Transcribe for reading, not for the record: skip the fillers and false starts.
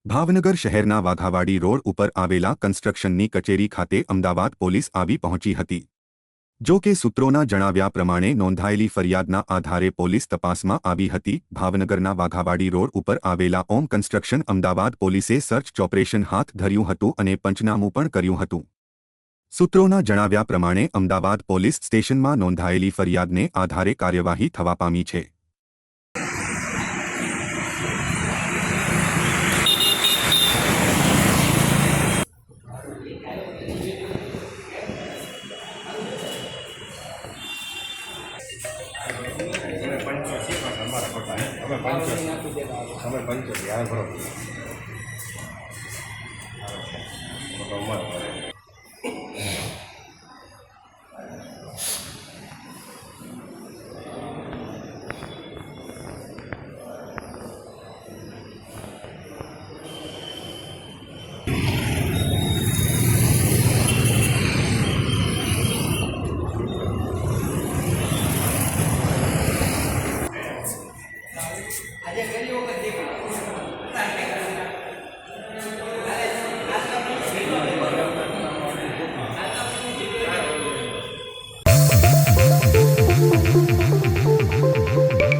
ભાવનગર શહેરના વાઘાવાડી રોડ ઉપર આવેલા કન્સ્ટ્રક્શનની કચેરી ખાતે અમદાવાદ પોલીસ આવી પહોંચી હતી। જો કે સૂત્રોના જણાવ્યા પ્રમાણે નોંધાયેલી ફરિયાદના આધારે પોલીસ તપાસમાં આવી હતી। ભાવનગરના વાઘાવાડી રોડ ઉપર આવેલા ઓમ કન્સ્ટ્રક્શન અમદાવાદ પોલીસે સર્ચ ઓપરેશન હાથ ધર્યું હતું અને પંચનામું પણ કર્યું હતું। સૂત્રોના જણાવ્યા પ્રમાણે અમદાવાદ પોલીસ સ્ટેશનમાં નોંધાયેલી ફરિયાદને આધારે કાર્યવાહી થવા પામી છે।